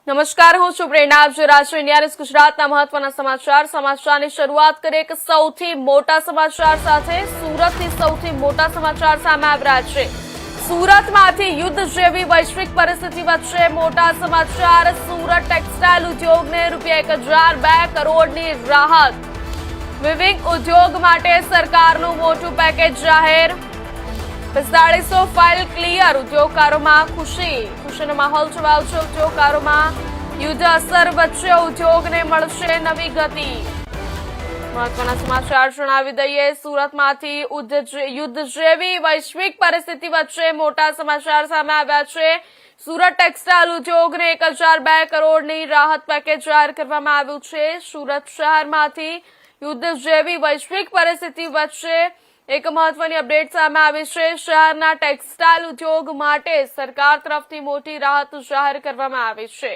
નમસ્કાર, હું છું પ્રેરણા. આપ જોઈ રહ્યા છો ઇન્ડિયા ન્યૂઝ ગુજરાતના મહત્વના સમાચાર. સમાચારની શરૂઆત કરીએ એક સૌથી મોટા સમાચાર સાથે. સુરતથી સૌથી મોટા સમાચાર સામે આવી રહ્યા છે. સુરતમાંથી યુદ્ધ જેવી વૈશ્વિક પરિસ્થિતિ વચ્ચે મોટા સમાચાર. સુરત ટેક્સટાઇલ ઉદ્યોગને ₹1002 કરોડની રાહત. વિવિંગ ઉદ્યોગ માટે સરકારનું મોટું પેકેજ જાહેર. 4500 ફાઇલ ક્લિયર. ઉદ્યોગકારોમાં ખુશીનો માહોલ છવાયો છે. ઉદ્યોગકારોમાં યુદ્ધ અસર વચ્ચે ઉદ્યોગને મળશે નવી ગતિ. મહત્વના સમાચાર જણાવી દઈએ. સુરતમાંથી યુદ્ધ જેવી વૈશ્વિક પરિસ્થિતિ વચ્ચે મોટા સમાચાર સામે આવ્યા છે. સુરત ટેક્સટાઇલ ઉદ્યોગને 1002 કરોડની રાહત પેકેજ જાહેર કરવામાં આવ્યું છે. સુરત શહેરમાંથી યુદ્ધ જેવી વૈશ્વિક પરિસ્થિતિ વચ્ચે એક મહત્વની અપડેટ સામે આવી છે. શહેરના ટેક્સટાઇલ ઉદ્યોગ માટે સરકાર તરફથી મોટી રાહત જાહેર કરવામાં આવી છે.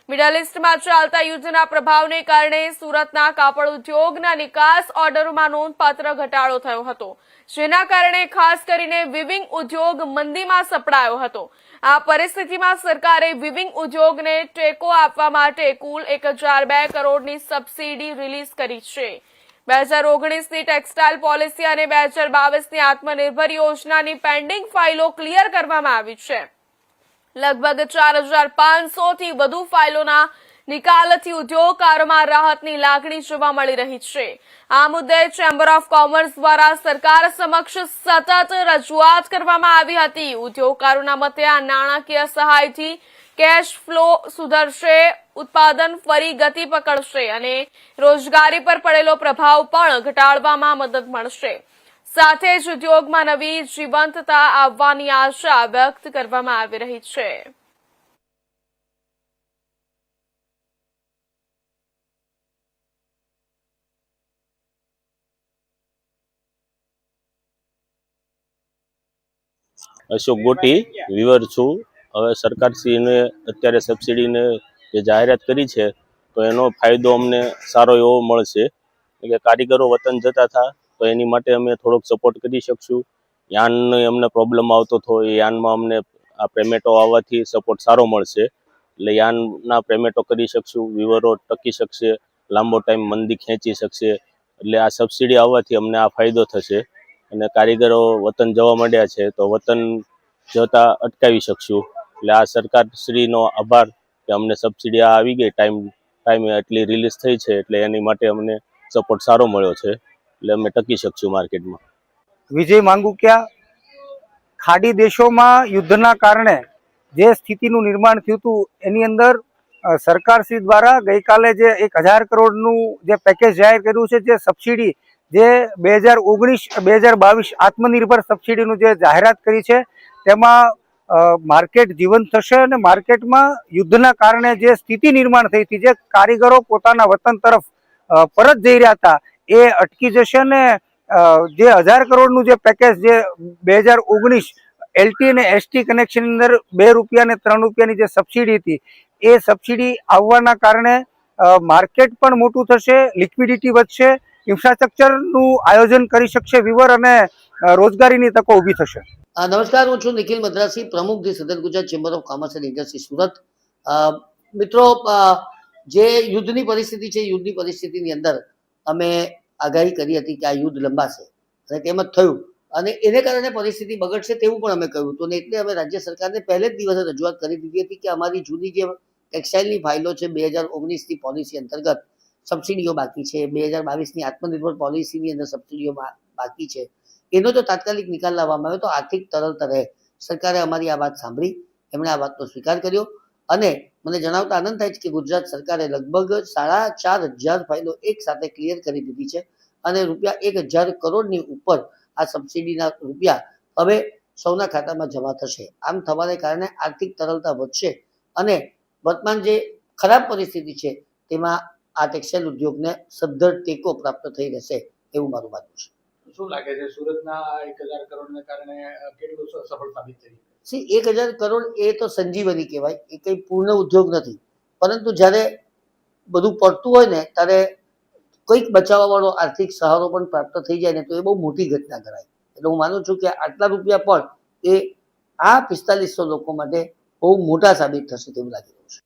મિડલ ઇસ્ટમાં ચાલતા યુદ્ધના પ્રભાવને કારણે સુરતના કાપડ ઉદ્યોગના નિકાસ ઓર્ડરોમાં નોંધપાત્ર ઘટાડો થયો હતો, જેના કારણે ખાસ કરીને વિવિંગ ઉદ્યોગ મંદીમાં સપડાયો હતો. આ પરિસ્થિતિમાં સરકારે વિવિંગ ઉદ્યોગને ટેકો આપવા માટે કુલ 1002 કરોડની સબસિડી રિલીઝ કરી છે. 2019ની ટેક્સટાઇલ પોલિસી અને 2022ની આત્મનિર્ભર યોજનાની પેન્ડિંગ ફાઇલો ક્લિયર કરવામાં આવી છે. લગભગ 4500 થી વધુ ફાઇલોના નિકાલથી ઉદ્યોગકારોમાં રાહતની લાગણી જોવા મળી રહી છે. આ મુદ્દે ચેમ્બર ઓફ કોમર્સ દ્વારા સરકાર સમક્ષ સતત રજૂઆત કરવામાં આવી હતી. ઉદ્યોગકારોના મતે આ નાણાકીય સહાયથી કેશ ફ્લો સુધરશે, ઉત્પાદન ફરી ગતિ પકડશે અને રોજગારી પર પડેલો પ્રભાવ પણ ઘટાડવામાં મદદ મળશે. સાથે જ ઉદ્યોગમાં નવી જીવંતતા આવવાની આશા વ્યક્ત કરવામાં આવી રહી છે. અશોક ગોટી વિવર છું. હવે સરકારશ્રીને અત્યારે સબસિડીને જે જાહેરાત કરી છે તો એનો ફાયદો અમને સારો એવો મળશે કે કારીગરો વતન જતા હતા તો એની માટે અમે થોડોક સપોર્ટ કરી શકશું. યાનનો અમને પ્રોબ્લેમ આવતો હતો, એ યાનમાં અમને આ પેમેન્ટો આવવાથી સપોર્ટ સારો મળશે. એટલે યાનના પેમેન્ટો કરી શકશું, વિવરો ટકી શકશે, લાંબો ટાઈમ મંદી ખેંચી શકશે. એટલે આ સબસિડી આવવાથી અમને આ ફાયદો થશે અને કારીગરો વતન જવા માંડ્યા છે તો વતન જતા અટકાવી શકશું. એટલે આ સરકારશ્રીનો આભાર કે અમને સબસિડી આવી ગઈ ટાઈમે એટલી રિલીઝ થઈ છે, એટલે એની માટે અમને સપોર્ટ સારો મળ્યો છે. એટલે અમે ટકી શકશું માર્કેટમાં. વિજય માંગુકિયા. ખાડી દેશોમાં યુદ્ધના કારણે જે સ્થિતિનું નિર્માણ થયું હતું એની અંદર સરકારશ્રી દ્વારા ગઈકાલે જે 1000 કરોડનું જે પેકેજ જાહેર કર્યું છે, જે સબસિડી જે 2019-2022 આત્મનિર્ભર સબસિડીનું જે જાહેરાત કરી છે, તેમાં માર્કેટ જીવંત થશે અને માર્કેટમાં યુદ્ધના કારણે જે સ્થિતિ નિર્માણ થઈ હતી, જે કારીગરો પોતાના વતન તરફ પરત જઈ રહ્યા હતા, એ અટકી જશે અને જે 1000 કરોડનું જે પેકેજ જે 2019 એલટી અને એસટી કનેક્શન અંદર ₹2 અને ₹3ની જે સબસિડી હતી, એ સબસિડી આવવાના કારણે માર્કેટ પણ મોટું થશે, લિક્વિડિટી વધશે, ઇન્ફ્રાસ્ટ્રક્ચરનું આયોજન કરી શકશે વિવર અને રોજગારીની તકો ઊભી થશે. નમસ્કાર, હું છું નિખિલ મદ્રાસી, પ્રમુખ ધી સદન Gujarat chamber of commerce and industry Surat. મિત્રો, જે યુદ્ધની પરિસ્થિતિ છે, યુદ્ધની પરિસ્થિતિની અંદર અમે આગાહી કરી હતી કે આ યુદ્ધ લંબાશે અને તેમ જ થયું અને એને કારણે પરિસ્થિતિ બગડશે તેવું પણ અમે કહ્યું હતું. એટલે અમે રાજ્ય સરકારને પહેલે જ દિવસે રજૂઆત કરી દીધી હતી કે અમારી જૂની જે ટેક્સટાઇલની ફાઇલો છે, 2019ની પોલિસી અંતર્ગત સબસિડીઓ બાકી છે, 2022ની આત્મનિર્ભર પોલિસીની અંદર સબસિડીઓ બાકી છે, એનો જો તાત્કાલિક નિકાલ લાવવામાં આવે તો આર્થિક તરલતા રહે. સરકારે અમારી આ વાત સાંભળી, એમણે આ વાતનો સ્વીકાર કર્યો અને મને જણાવતા આનંદ થાય છે કે ગુજરાત સરકારે લગભગ 4500 ફાઇલો એક સાથે ક્લિયર કરી દીધી છે અને ₹1000 કરોડની ઉપર આ સબસિડીના રૂપિયા હવે સૌના ખાતામાં જમા થશે. આમ થવાને કારણે આર્થિક તરલતા વધશે અને વર્તમાન જે ખરાબ પરિસ્થિતિ છે તેમાં આ ટેક્સટાઇલ ઉદ્યોગને સદ્ધર ટેકો પ્રાપ્ત થઈ રહેશે એવું મારું માનવું છે. શું લાગે છે સુરતના 1000 કરોડને કારણે કેટલું સફળ સાબિત થઈ? 1000 કરોડ એ તો સંજીવની કહેવાય, એ કંઈ પૂર્ણ ઉદ્યોગ નથી, પરંતુ જ્યારે બધું પડતું હોય ને ત્યારે કંઈક બચાવવા વાળો આર્થિક સહારો પણ પ્રાપ્ત થઈ જાય ને તો એ બહુ મોટી ઘટના કરાય. એટલે હું માનું છું કે આટલા રૂપિયા પણ એ આ 4500 લોકો માટે બહુ મોટા સાબિત થશે તેવું લાગી રહ્યું છે.